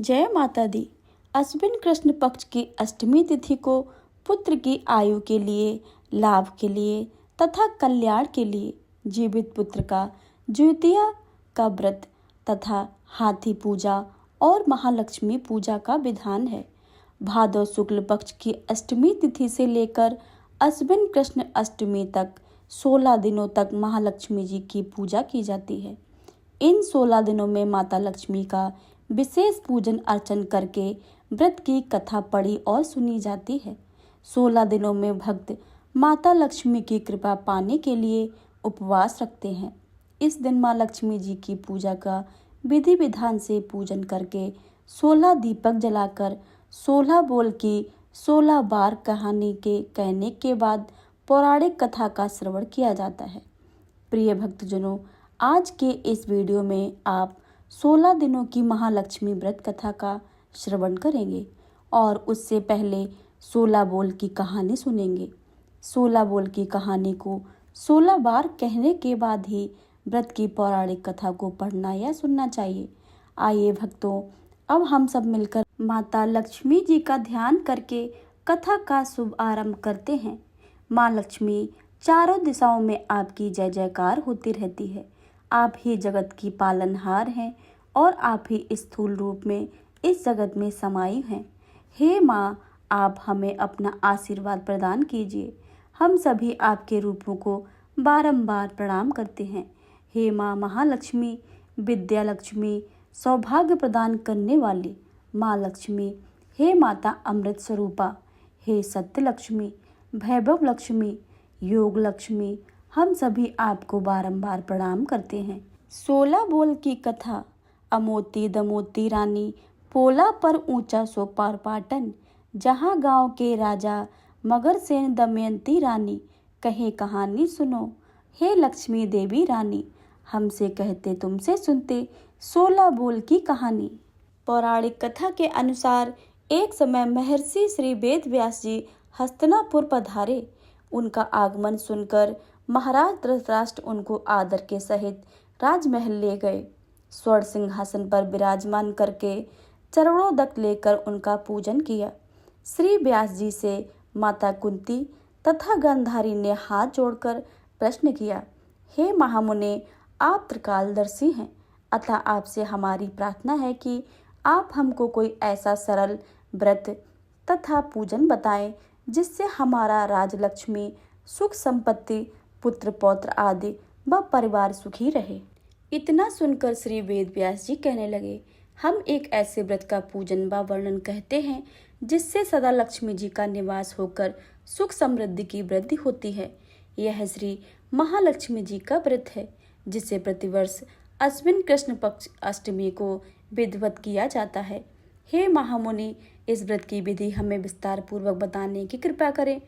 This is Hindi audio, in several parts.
जय माता दी। अश्विन कृष्ण पक्ष की अष्टमी तिथि को पुत्र की आयु के लिए, लाभ के लिए तथा कल्याण के लिए जीवित पुत्र का द्वितीया का व्रत तथा हाथी पूजा और महालक्ष्मी पूजा का विधान है। भादव शुक्ल पक्ष की अष्टमी तिथि से लेकर अश्विन कृष्ण अष्टमी तक 16 दिनों तक महालक्ष्मी जी की पूजा की जाती है। इन 16 दिनों में माता लक्ष्मी का विशेष पूजन अर्चन करके व्रत की कथा पढ़ी और सुनी जाती है। 16 दिनों में भक्त माता लक्ष्मी की कृपा पाने के लिए उपवास रखते हैं। इस दिन माँ लक्ष्मी जी की पूजा का विधि विधान से पूजन करके 16 दीपक जलाकर 16 बोल की 16 बार कहानी के कहने के बाद पौराणिक कथा का श्रवण किया जाता है। प्रिय भक्तजनों, आज के इस वीडियो में आप 16 दिनों की महालक्ष्मी व्रत कथा का श्रवण करेंगे और उससे पहले 16 बोल की कहानी सुनेंगे। 16 बोल की कहानी को 16 बार कहने के बाद ही व्रत की पौराणिक कथा को पढ़ना या सुनना चाहिए। आइए भक्तों, अब हम सब मिलकर माता लक्ष्मी जी का ध्यान करके कथा का शुभ आरंभ करते हैं। माँ लक्ष्मी चारों दिशाओं में आपकी जय जयकार होती रहती है। आप ही जगत की पालनहार हैं और आप ही स्थूल रूप में इस जगत में समाई हैं। हे माँ, आप हमें अपना आशीर्वाद प्रदान कीजिए। हम सभी आपके रूपों को बारंबार प्रणाम करते हैं। हे माँ महालक्ष्मी, विद्या लक्ष्मी, सौभाग्य प्रदान करने वाली माँ लक्ष्मी, हे माता अमृत स्वरूपा, हे सत्य लक्ष्मी, वैभव लक्ष्मी, योग लक्ष्मी, हम सभी आपको बारंबार प्रणाम करते हैं। 16 बोल की कथा। अमोती दमोती रानी, पोला पर ऊंचा सो पार पाटन, जहाँ गांव के राजा मगरसेन दमयंती रानी, कहे कहानी सुनो, हे लक्ष्मी देवी रानी, हमसे कहते तुमसे सुनते 16 बोल की कहानी। पौराणिक कथा के अनुसार एक समय महर्षि श्री वेद व्यास जी हस्तिनापुर पधारे। उनका आगमन सुनकर महाराज धृतराष्ट्र उनको आदर के सहित राजमहल ले गए। स्वर्ण सिंहासन पर विराजमान करके चरणोदक लेकर उनका पूजन किया। श्री व्यास जी से माता कुंती तथा गांधारी ने हाथ जोड़कर प्रश्न किया, हे महामुने, आप त्रिकालदर्शी हैं, अतः आपसे हमारी प्रार्थना है कि आप हमको कोई ऐसा सरल व्रत तथा पूजन बताएं जिससे हमारा राजलक्ष्मी, सुख संपत्ति, पुत्र पौत्र आदि व परिवार सुखी रहे। इतना सुनकर श्री वेद व्यास जी कहने लगे, हम एक ऐसे व्रत का पूजन व वर्णन कहते हैं जिससे सदा लक्ष्मी जी का निवास होकर सुख समृद्धि की वृद्धि होती है। यह श्री महालक्ष्मी जी का व्रत है जिसे प्रतिवर्ष अश्विन कृष्ण पक्ष अष्टमी को विधिवत किया जाता है। हे महामुनि, इस व्रत की विधि हमें विस्तार पूर्वक बताने की कृपा करें।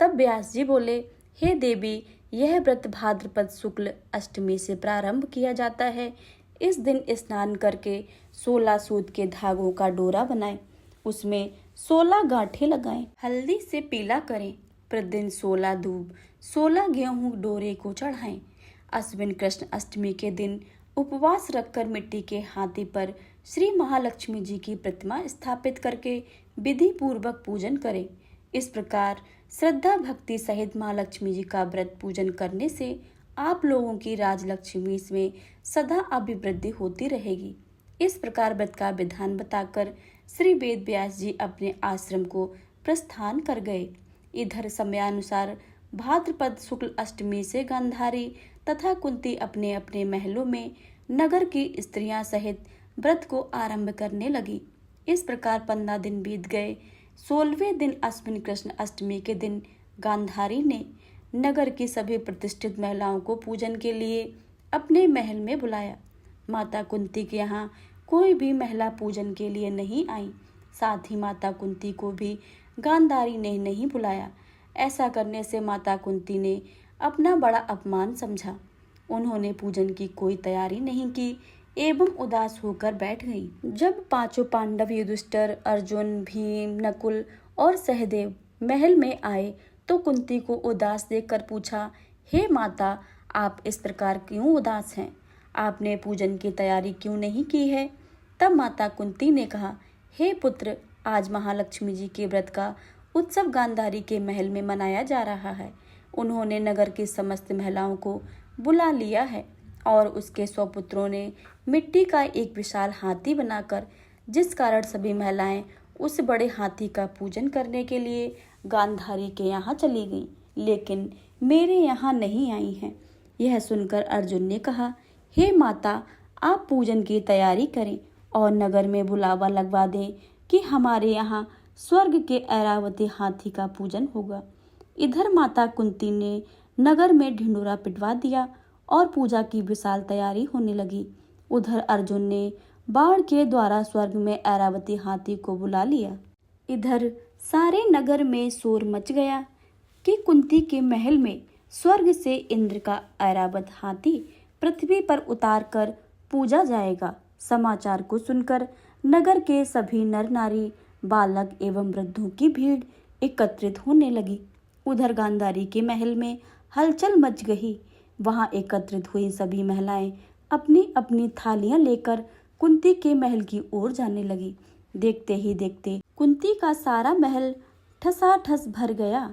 तब व्यास जी बोले, हे देवी, यह व्रत भाद्रपद शुक्ल अष्टमी से प्रारंभ किया जाता है। इस दिन स्नान करके 16 सूत के धागों का डोरा बनाएं, उसमें 16 गांठें लगाएं, हल्दी से पीला करें, प्रतिदिन 16 दूब 16 गेहूं डोरे को चढ़ाएं। अश्विन कृष्ण अष्टमी के दिन उपवास रखकर मिट्टी के हाथी पर श्री महालक्ष्मी जी की प्रतिमा स्थापित करके विधि पूर्वक पूजन करें। इस प्रकार श्रद्धा भक्ति सहित माँ लक्ष्मी जी का व्रत पूजन करने से आप लोगों की राजलक्ष्मी में सदा अभिवृद्धि होती रहेगी। इस प्रकार व्रत का विधान बताकर श्री वेद व्यास जी अपने आश्रम को प्रस्थान कर गए। इधर समयानुसार भाद्रपद शुक्ल अष्टमी से गांधारी तथा कुंती अपने अपने महलों में नगर की स्त्रियां सहित व्रत को आरंभ करने लगी। इस प्रकार 15 दिन बीत गए। 16वें दिन अश्विन कृष्ण अष्टमी के दिन गांधारी ने नगर की सभी प्रतिष्ठित महिलाओं को पूजन के लिए अपने महल में बुलाया। माता कुंती के यहाँ कोई भी महिला पूजन के लिए नहीं आई। साथ ही माता कुंती को भी गांधारी ने नहीं बुलाया। ऐसा करने से माता कुंती ने अपना बड़ा अपमान समझा। उन्होंने पूजन की कोई तैयारी नहीं की एवं उदास होकर बैठ गई। जब पांचों पांडव युधिष्ठिर, अर्जुन, भीम, नकुल और सहदेव महल में आए तो कुंती को उदास देखकर पूछा, हे माता, आप इस प्रकार क्यों उदास हैं? आपने पूजन की तैयारी क्यों नहीं की है? तब माता कुंती ने कहा, हे पुत्र, आज महालक्ष्मी जी के व्रत का उत्सव गांधारी के महल में मनाया जा रहा है। उन्होंने नगर की समस्त महिलाओं को बुला लिया है और उसके 100 पुत्रों ने मिट्टी का एक विशाल हाथी बनाकर, जिस कारण सभी महिलाएं उस बड़े हाथी का पूजन करने के लिए गांधारी के यहाँ चली गईं, लेकिन मेरे यहाँ नहीं आई हैं। यह सुनकर अर्जुन ने कहा, हे माता, आप पूजन की तैयारी करें और नगर में बुलावा लगवा दें कि हमारे यहाँ स्वर्ग के ऐरावती हाथी का पूजन होगा। इधर माता कुंती ने नगर में ढिंडोरा पिटवा दिया और पूजा की विशाल तैयारी होने लगी। उधर अर्जुन ने बाण के द्वारा स्वर्ग में ऐरावती हाथी को बुला लिया। इधर सारे नगर में शोर मच गया कि कुंती के महल में स्वर्ग से इंद्र का ऐरावत हाथी पृथ्वी पर उतार कर पूजा जाएगा। समाचार को सुनकर नगर के सभी नर नारी, बालक एवं वृद्धों की भीड़ एकत्रित होने लगी। उधर गांधारी के महल में हलचल मच गई। वहां एकत्रित हुई सभी महिलाएं अपनी अपनी थालियां लेकर कुंती के महल की ओर जाने लगी। देखते ही देखते कुंती का सारा महल ठसाठस भर गया।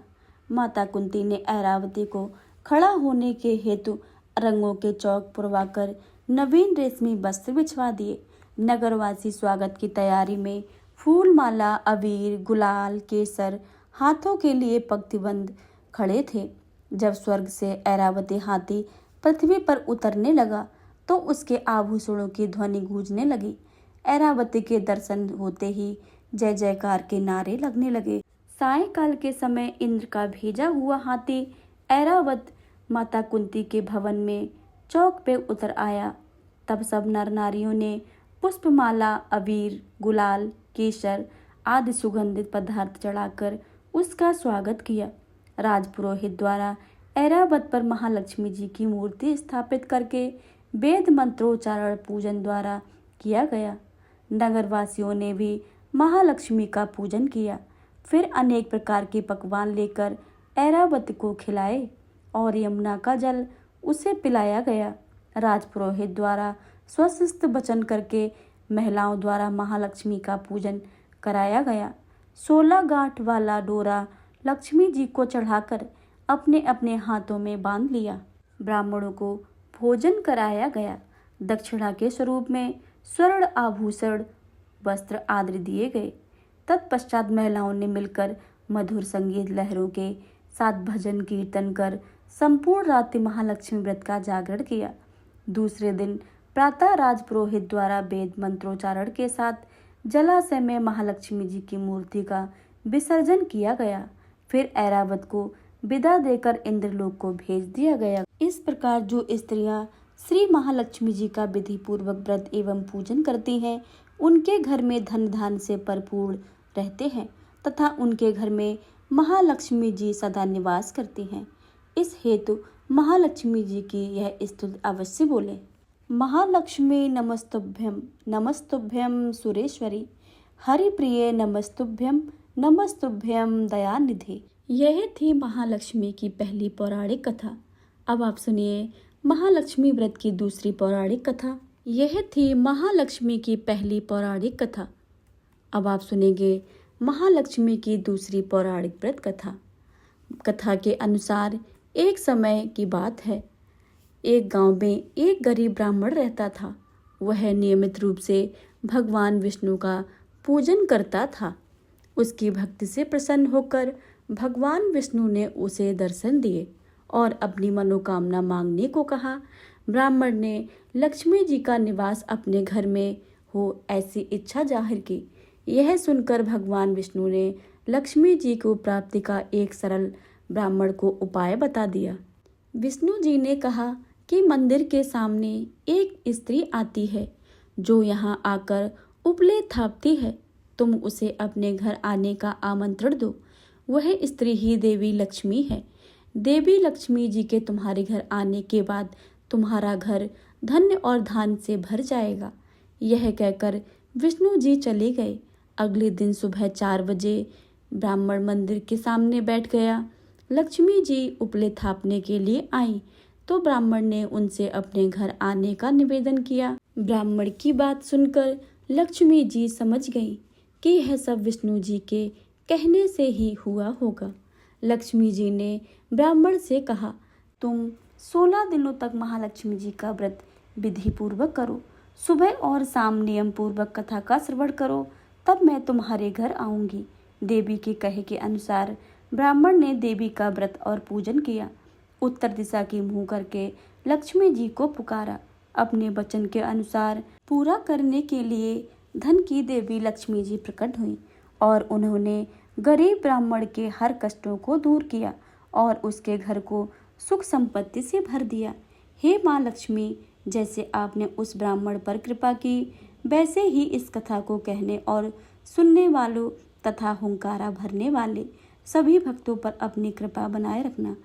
माता कुंती ने ऐरावती को खड़ा होने के हेतु रंगों के चौक पुरवाकर नवीन रेशमी वस्त्र बिछवा दिए। नगरवासी स्वागत की तैयारी में फूल माला, अबीर, गुलाल, केसर हाथों के लिए पंक्तिबंद खड़े थे। जब स्वर्ग से ऐरावती हाथी पृथ्वी पर उतरने लगा तो उसके आभूषणों की ध्वनि गूंजने लगी। ऐरावती के दर्शन होते ही जय जयकार के नारे लगने लगे। सायंकाल के समय इंद्र का भेजा हुआ हाथी ऐरावत माता कुंती के भवन में चौक पे उतर आया। तब सब नर नारियों ने पुष्पमाला, अबीर, गुलाल, केसर आदि सुगंधित पदार्थ चढ़ाकर उसका स्वागत किया। राजपुरोहित द्वारा ऐरावत पर महालक्ष्मी जी की मूर्ति स्थापित करके वेद मंत्रोच्चारण पूजन द्वारा किया गया। नगरवासियों ने भी महालक्ष्मी का पूजन किया। फिर अनेक प्रकार के पकवान लेकर ऐरावत को खिलाए और यमुना का जल उसे पिलाया गया। राजपुरोहित द्वारा स्वस्तिक वचन करके महिलाओं द्वारा महालक्ष्मी का पूजन कराया गया। 16 गांठ वाला डोरा लक्ष्मी जी को चढ़ाकर अपने अपने हाथों में बांध लिया। ब्राह्मणों को भोजन कराया गया। दक्षिणा के स्वरूप में स्वर्ण आभूषण, वस्त्र आदि दिए गए। तत्पश्चात महिलाओं ने मिलकर मधुर संगीत लहरों के साथ भजन कीर्तन कर संपूर्ण रात्रि महालक्ष्मी व्रत का जागरण किया। दूसरे दिन प्रातः राजपुरोहित द्वारा वेद मंत्रोच्चारण के साथ जलाशय में महालक्ष्मी जी की मूर्ति का विसर्जन किया गया। फिर ऐरावत को विदा देकर इंद्रलोक को भेज दिया गया। इस प्रकार जो स्त्रियां श्री महालक्ष्मी जी का विधि पूर्वक व्रत एवं पूजन करती हैं, उनके घर में धन धान से भरपूर रहते हैं तथा उनके घर में महालक्ष्मी जी सदा निवास करती हैं। इस हेतु महालक्ष्मी जी की यह स्तुति अवश्य बोले। महालक्ष्मी नमस्तुभ्यं नमस्तुभ्यं सुरेश्वरी, हरिप्रिये नमस्तुभ्यं नमस्तुभ्यं दयानिधे। यह थी महालक्ष्मी की पहली पौराणिक कथा। अब आप सुनिए महालक्ष्मी व्रत की दूसरी पौराणिक कथा। यह थी महालक्ष्मी की पहली पौराणिक कथा। अब आप सुनेंगे महालक्ष्मी की दूसरी पौराणिक व्रत कथा। कथा के अनुसार एक समय की बात है। एक गांव में एक गरीब ब्राह्मण रहता था। वह नियमित रूप से भगवान विष्णु का पूजन करता था। उसकी भक्ति से प्रसन्न होकर भगवान विष्णु ने उसे दर्शन दिए और अपनी मनोकामना मांगने को कहा। ब्राह्मण ने लक्ष्मी जी का निवास अपने घर में हो ऐसी इच्छा जाहिर की। यह सुनकर भगवान विष्णु ने लक्ष्मी जी को प्राप्ति का एक सरल ब्राह्मण को उपाय बता दिया। विष्णु जी ने कहा कि मंदिर के सामने एक स्त्री आती है जो यहाँ आकर उपले थापती है। तुम उसे अपने घर आने का आमंत्रण दो। वह स्त्री ही देवी लक्ष्मी है। देवी लक्ष्मी जी के तुम्हारे घर आने के बाद तुम्हारा घर धन्य और धान से भर जाएगा। यह कहकर विष्णु जी चले गए। अगले दिन सुबह 4 बजे ब्राह्मण मंदिर के सामने बैठ गया। लक्ष्मी जी उपले थापने के लिए आई तो ब्राह्मण ने उनसे अपने घर आने का निवेदन किया। ब्राह्मण की बात सुनकर लक्ष्मी जी समझ गई कि यह सब विष्णु जी के कहने से ही हुआ होगा। लक्ष्मी जी ने ब्राह्मण से कहा, तुम 16 दिनों तक महालक्ष्मी जी का व्रत विधि पूर्वक करो। सुबह और शाम नियम पूर्वक कथा का श्रवण करो, तब मैं तुम्हारे घर आऊंगी। देवी के कहे के अनुसार ब्राह्मण ने देवी का व्रत और पूजन किया। उत्तर दिशा की मुंह करके लक्ष्मी जी को पुकारा। अपने वचन के अनुसार पूरा करने के लिए धन की देवी लक्ष्मी जी प्रकट हुई और उन्होंने गरीब ब्राह्मण के हर कष्टों को दूर किया और उसके घर को सुख संपत्ति से भर दिया। हे माँ लक्ष्मी, जैसे आपने उस ब्राह्मण पर कृपा की, वैसे ही इस कथा को कहने और सुनने वालों तथा हुंकारा भरने वाले सभी भक्तों पर अपनी कृपा बनाए रखना।